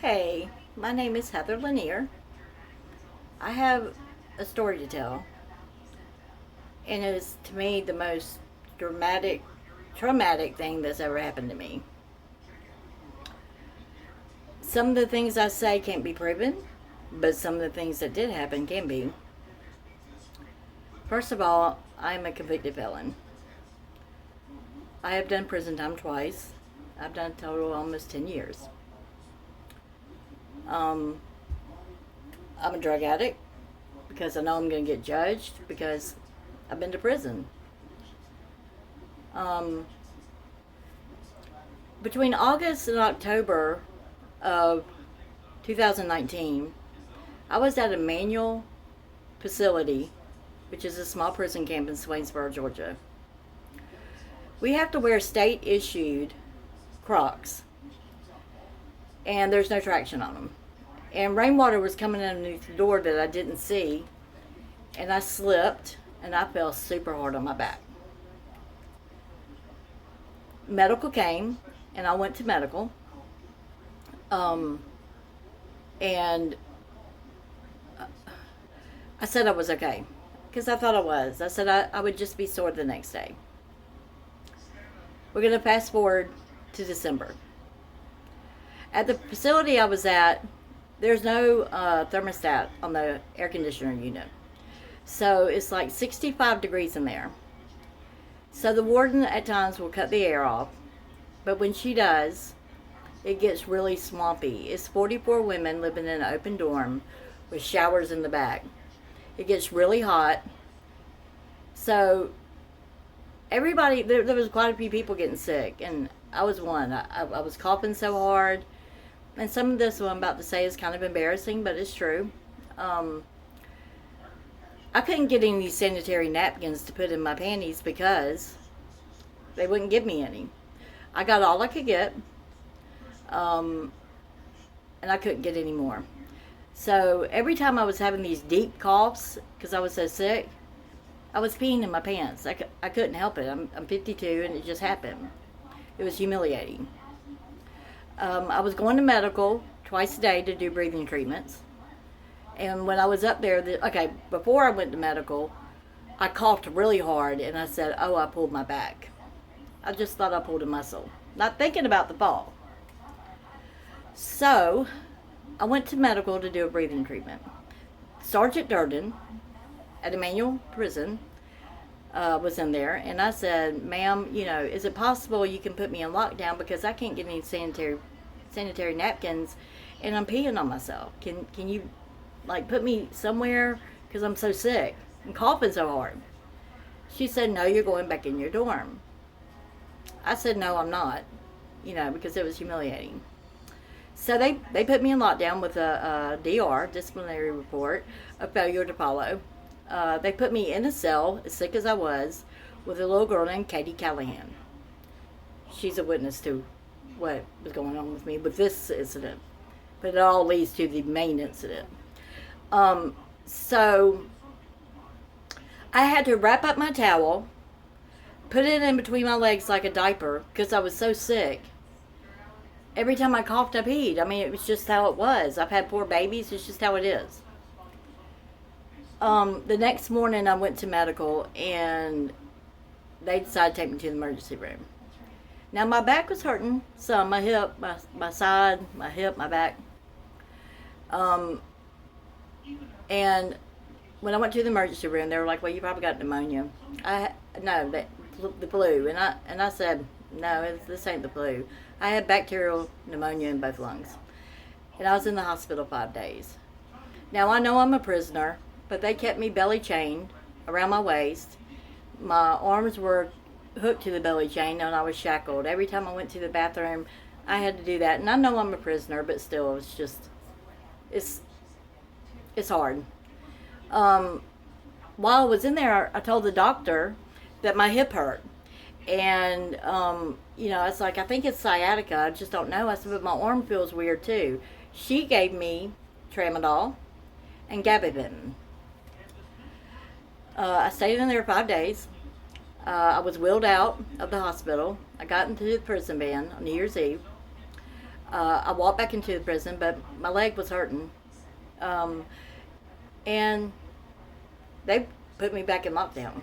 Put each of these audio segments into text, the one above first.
Hey, my name is Heather Lanier. I have a story to tell, and it is to me the most traumatic thing that's ever happened to me. Some of the things I say can't be proven, but some of the things that did happen can be. First of all, I am a convicted felon. I have done prison time twice. I've done a total of almost 10 years. Um, I'm a drug addict because I know I'm going to get judged because I've been to prison. Um, Between August and October of 2019, I was at a manual facility, which is a small prison camp in Swainsboro, Georgia. We have to wear state issued Crocs, and there's no traction on them. And rainwater was coming underneath the door that I didn't see, and I slipped and I fell super hard on my back. Medical came, and I went to medical. Um, and I said I was okay because I thought I was. I said I would just be sore the next day. We're going to fast forward to December. At the facility I was at, there's no thermostat on the air conditioner unit. So it's like 65 degrees in there. So the warden at times will cut the air off, but when she does, it gets really swampy. It's 44 women living in an open dorm with showers in the back. It gets really hot. So everybody, there was quite a few people getting sick, and I was one. I was coughing so hard. And some of this, what I'm about to say, is kind of embarrassing, but it's true. I couldn't get any sanitary napkins to put in my panties because they wouldn't give me any. I got all I could get, and I couldn't get any more. So every time I was having these deep coughs because I was so sick, I was peeing in my pants. I couldn't help it. I'm 52, and it just happened. It was humiliating. I was going to medical twice a day to do breathing treatments. And when I was up there, before I went to medical, I coughed really hard and I said, oh, I pulled my back. I just thought I pulled a muscle, not thinking about the fall. So I went to medical to do a breathing treatment. Sergeant Durden at Emmanuel Prison was in there, and I said, ma'am, is it possible you can put me in lockdown because I can't get any sanitary napkins and I'm peeing on myself. Can you put me somewhere because I'm so sick and coughing so hard? She said, no, you're going back in your dorm. I said, no, I'm not, because it was humiliating. So they put me in lockdown with a DR, disciplinary report, of failure to follow. They put me in a cell, as sick as I was, with a little girl named Katie Callahan. She's a witness to what was going on with me with this incident. But it all leads to the main incident. So I had to wrap up my towel, put it in between my legs like a diaper because I was so sick. Every time I coughed, I peed. I mean, it was just how it was. I've had 4 babies. It's just how it is. The next morning I went to medical and they decided to take me to the emergency room. Now my back was hurting some, my hip, my side, my hip, my back. And when I went to the emergency room, they were like, well, you probably got pneumonia. The flu. And I said, no, this ain't the flu. I had bacterial pneumonia in both lungs. And I was in the hospital 5 days. Now I know I'm a prisoner, but they kept me belly chained around my waist. My arms were hooked to the belly chain and I was shackled. Every time I went to the bathroom, I had to do that. And I know I'm a prisoner, but still, it's hard. While I was in there, I told the doctor that my hip hurt. And, it's like, I think it's sciatica. I just don't know. I said, but my arm feels weird too. She gave me tramadol and gabapentin. I stayed in there 5 days. I was wheeled out of the hospital. I got into the prison van on New Year's Eve. I walked back into the prison, but my leg was hurting. Um, and they put me back in lockdown.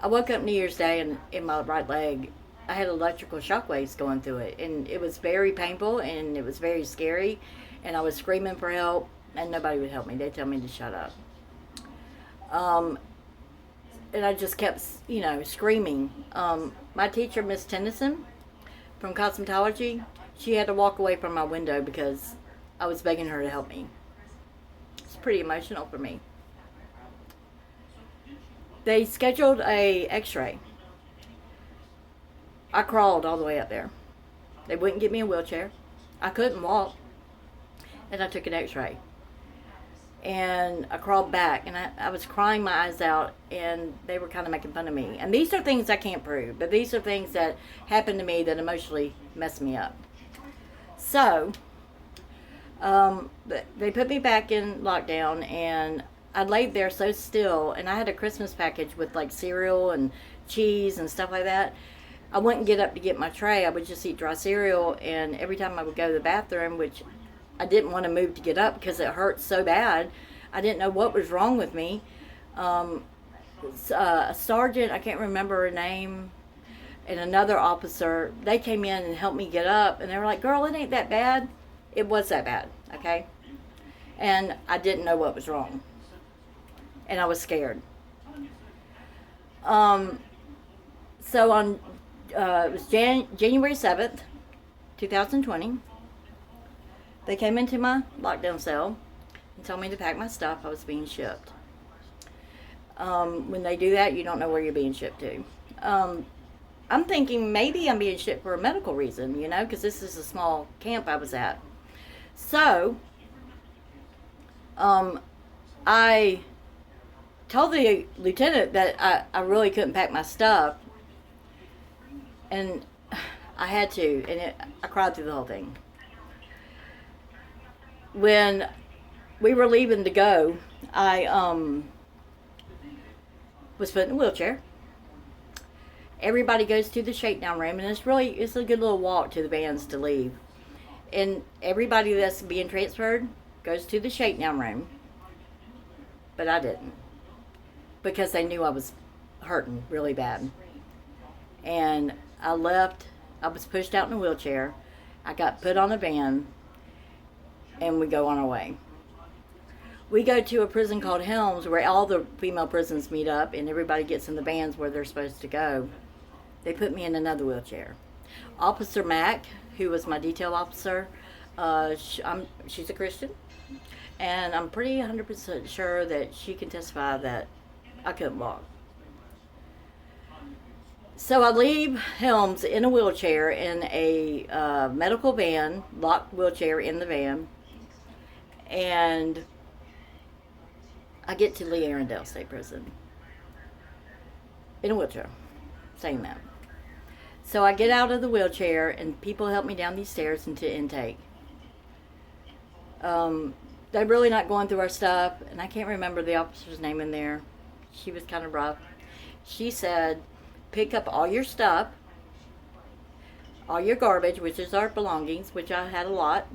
I woke up New Year's Day and in my right leg, I had electrical shock waves going through it. And it was very painful and it was very scary. And I was screaming for help and nobody would help me. They tell me to shut up. And I just kept, screaming. My teacher, Miss Tennyson, from cosmetology, she had to walk away from my window because I was begging her to help me. It's pretty emotional for me. They scheduled a x-ray. I crawled all the way up there. They wouldn't give me a wheelchair. I couldn't walk. And I took an x-ray. And I crawled back and I was crying my eyes out and they were kind of making fun of me. And these are things I can't prove, but these are things that happened to me that emotionally messed me up. So, they put me back in lockdown and I laid there so still and I had a Christmas package with like cereal and cheese and stuff like that. I wouldn't get up to get my tray. I would just eat dry cereal and every time I would go to the bathroom, which I didn't want to move to get up because it hurt so bad. I didn't know what was wrong with me. A sergeant, I can't remember her name, and another officer, they came in and helped me get up. And they were like, girl, it ain't that bad. It was that bad, okay? And I didn't know what was wrong. And I was scared. So on, it was January 7th, 2020. They came into my lockdown cell and told me to pack my stuff. I was being shipped. When they do that, you don't know where you're being shipped to. I'm thinking maybe I'm being shipped for a medical reason, because this is a small camp I was at. So, I told the lieutenant that I really couldn't pack my stuff. And I had to, and I cried through the whole thing. When we were leaving to go, I was put in a wheelchair. Everybody goes to the shakedown room, and it's a good little walk to the vans to leave. And everybody that's being transferred goes to the shakedown room, but I didn't because they knew I was hurting really bad. And I left. I was pushed out in a wheelchair. I got put on a van. And we go on our way. We go to a prison called Helms where all the female prisons meet up and everybody gets in the vans where they're supposed to go. They put me in another wheelchair. Officer Mack, who was my detail officer, she's a Christian, and I'm pretty 100% sure that she can testify that I couldn't walk. So I leave Helms in a wheelchair in a medical van, locked wheelchair in the van. And I get to Lee Arundel State Prison in a wheelchair, saying that. So I get out of the wheelchair and people help me down these stairs into intake. They're really not going through our stuff, and I can't remember the officer's name in there. She was kind of rough. She said, pick up all your stuff, all your garbage, which is our belongings, which I had a lot,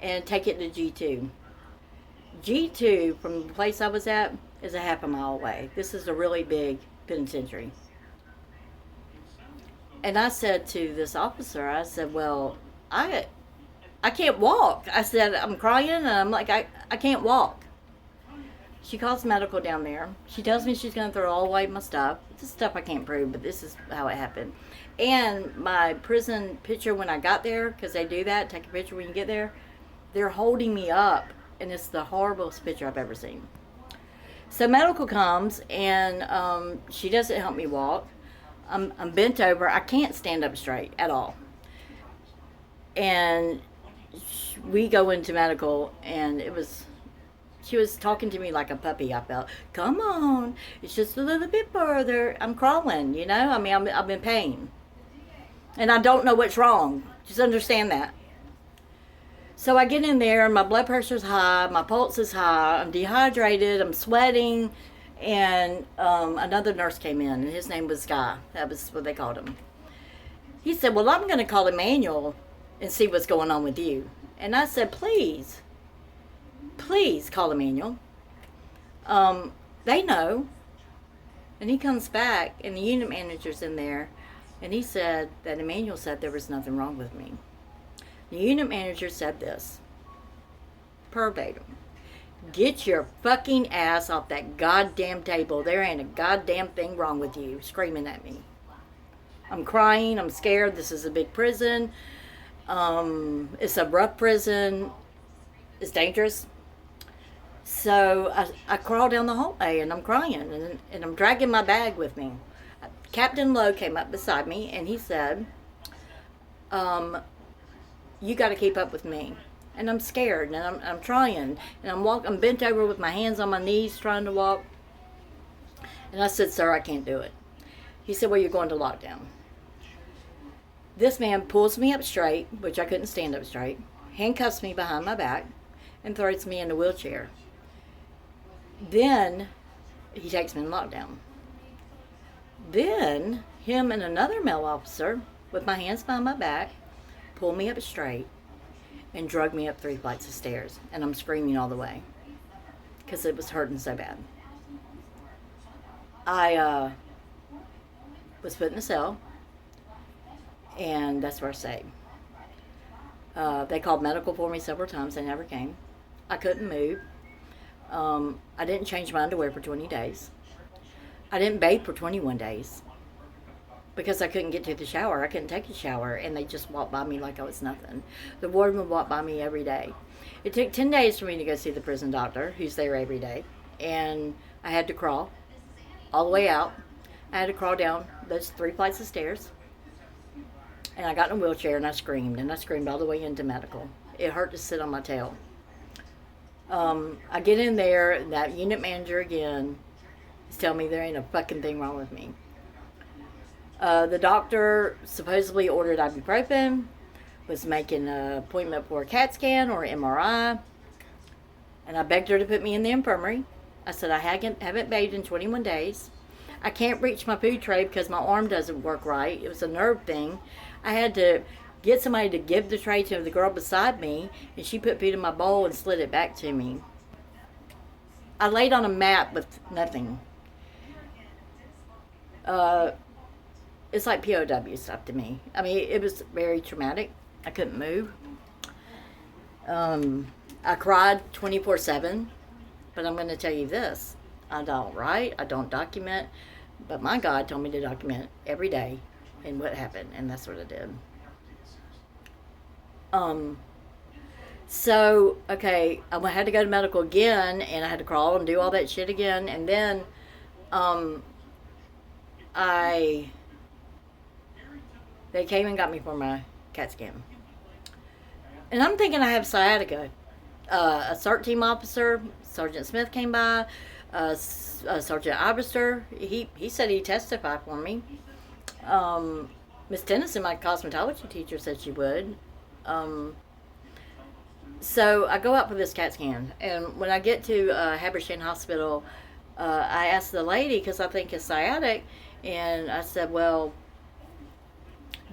and take it to G2. G2, from the place I was at, is a half a mile away. This is a really big penitentiary. And I said to this officer, I said, well, I can't walk. I said, I'm crying, and I'm like, I can't walk. She calls medical down there. She tells me she's going to throw all away my stuff. This is stuff I can't prove, but this is how it happened. And my prison picture when I got there, because they do that, take a picture when you get there, they're holding me up, and it's the horriblest picture I've ever seen. So medical comes, and she doesn't help me walk. I'm bent over. I can't stand up straight at all. And we go into medical, and she was talking to me like a puppy, I felt. Come on, it's just a little bit further. I'm crawling, I mean, I'm in pain. And I don't know what's wrong. Just understand that. So I get in there, and my blood pressure's high, my pulse is high, I'm dehydrated, I'm sweating, and another nurse came in, and his name was Guy. That was what they called him. He said, well, I'm going to call Emmanuel and see what's going on with you. And I said, please call Emmanuel. They know. And he comes back, and the unit manager's in there, and he said that Emmanuel said there was nothing wrong with me. The unit manager said this, verbatim: get your fucking ass off that goddamn table. There ain't a goddamn thing wrong with you. Screaming at me. I'm crying. I'm scared. This is a big prison. It's a rough prison. It's dangerous. So I crawl down the hallway and I'm crying and I'm dragging my bag with me. Captain Lowe came up beside me and he said, you got to keep up with me. And I'm scared and I'm trying and I'm bent over with my hands on my knees trying to walk. And I said, sir, I can't do it. He said, well, you're going to lockdown. This man pulls me up straight, which I couldn't stand up straight, handcuffs me behind my back, and throws me in a wheelchair. Then he takes me in lockdown. Then him and another male officer, with my hands behind my back, pull me up straight and drug me up 3 flights of stairs. And I'm screaming all the way because it was hurting so bad. I was put in a cell, and that's where I stayed. They called medical for me several times. They never came. I couldn't move. I didn't change my underwear for 20 days. I didn't bathe for 21 days because I couldn't get to the shower. I couldn't take a shower, and they just walked by me like I was nothing. The warden would walk by me every day. It took 10 days for me to go see the prison doctor, who's there every day, and I had to crawl all the way out. I had to crawl down those 3 flights of stairs, and I got in a wheelchair, and I screamed all the way into medical. It hurt to sit on my tail. I get in there, and that unit manager again is telling me there ain't a fucking thing wrong with me. The doctor supposedly ordered ibuprofen, was making an appointment for a CAT scan or MRI, and I begged her to put me in the infirmary. I said I haven't bathed in 21 days. I can't reach my food tray because my arm doesn't work right. It was a nerve thing. I had to get somebody to give the tray to the girl beside me, and she put food in my bowl and slid it back to me. I laid on a mat with nothing. It's like POW stuff to me. I mean, it was very traumatic. I couldn't move. I cried 24/7, but I'm going to tell you this. I don't write, I don't document, but my God told me to document every day and what happened, and that's what I did. So, okay, I had to go to medical again, and I had to crawl and do all that shit again, and then, they came and got me for my CAT scan. And I'm thinking I have sciatica. A CERT team officer, Sergeant Smith, came by, Sergeant Iverster, he said he'd testify for me. Miss Tennyson, my cosmetology teacher, said she would. So I go out for this CAT scan, and when I get to Habersham Hospital, I asked the lady, because I think it's sciatic, and I said, well,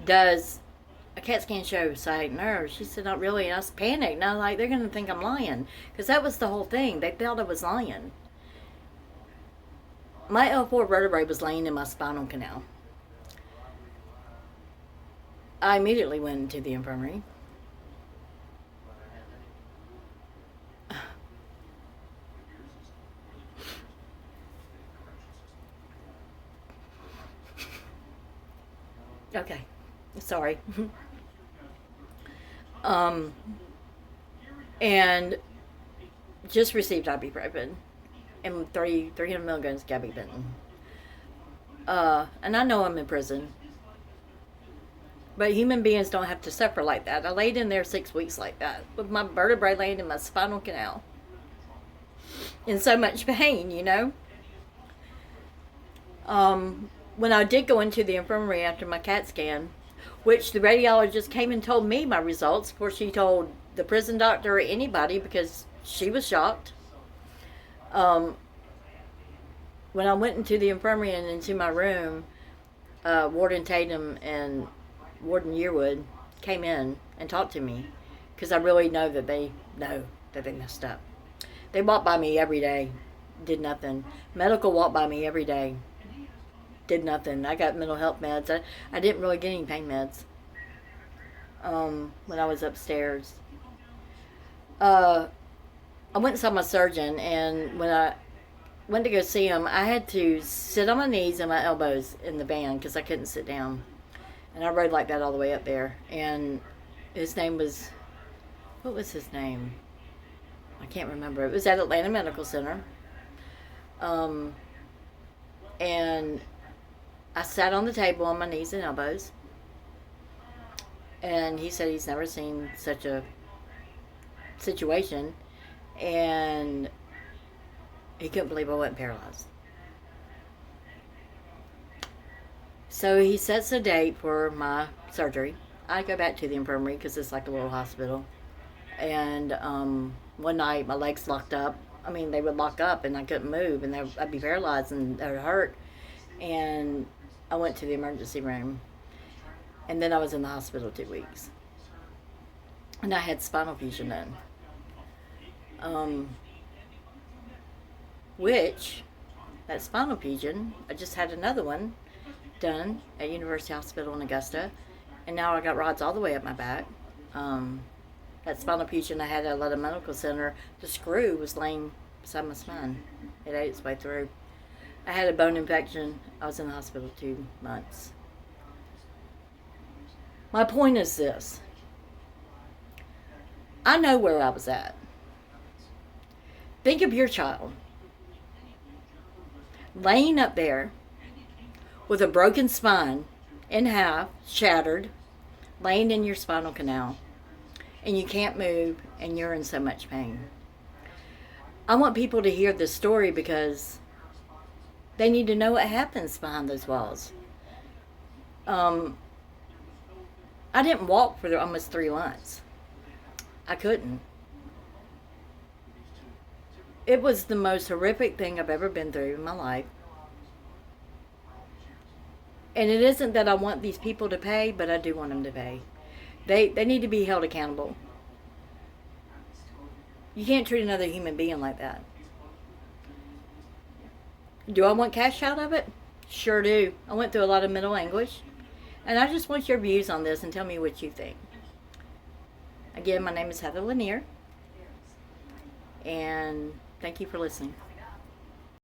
does a CAT scan show sciatic nerve? She said, not really. And I was panicked, and I was like, they're going to think I'm lying, because that was the whole thing. They thought I was lying. My L4 vertebrae was laying in my spinal canal. I immediately went into the infirmary. Okay, sorry. And just received ibuprofen and 300 milligrams gabapentin. And I know I'm in prison, but human beings don't have to suffer like that. I laid in there 6 weeks like that, with my vertebrae laying in my spinal canal, in so much pain, you know. When I did go into the infirmary after my CAT scan, which the radiologist came and told me my results before she told the prison doctor or anybody, because she was shocked. When I went into the infirmary and into my room, Warden Tatum and Warden Yearwood came in and talk to me, because I really know that they messed up. They walked by me every day, did nothing. Medical walked by me every day, did nothing. I got mental health meds. I didn't really get any pain meds when I was upstairs. I went and saw my surgeon, and when I went to go see him, I had to sit on my knees and my elbows in the van because I couldn't sit down. And I rode like that all the way up there. And his name was, what was his name? I can't remember. It was at Atlanta Medical Center. And I sat on the table on my knees and elbows. And he said he's never seen such a situation. And he couldn't believe I wasn't paralyzed. So he sets a date for my surgery. I go back to the infirmary because it's like a little hospital. And one night my legs locked up. I mean, they would lock up and I couldn't move, and I'd be paralyzed and it would hurt. And I went to the emergency room. And then I was in the hospital 2 weeks. And I had spinal fusion done. Which, that spinal fusion, I just had another one done at University Hospital in Augusta. And now I got rods all the way up my back. That spinal fusion I had at Atlanta Medical Center, the screw was laying beside my spine. It ate its way through. I had a bone infection. I was in the hospital 2 months. My point is this. I know where I was at. Think of your child laying up there with a broken spine in half, shattered, laying in your spinal canal, and you can't move and you're in so much pain. I want people to hear this story because they need to know what happens behind those walls. I didn't walk for almost 3 months. I couldn't. It was the most horrific thing I've ever been through in my life. And it isn't that I want these people to pay, but I do want them to pay. They need to be held accountable. You can't treat another human being like that. Do I want cash out of it? Sure do. I went through a lot of mental anguish. And I just want your views on this and tell me what you think. Again, my name is Heather Lanier. And thank you for listening.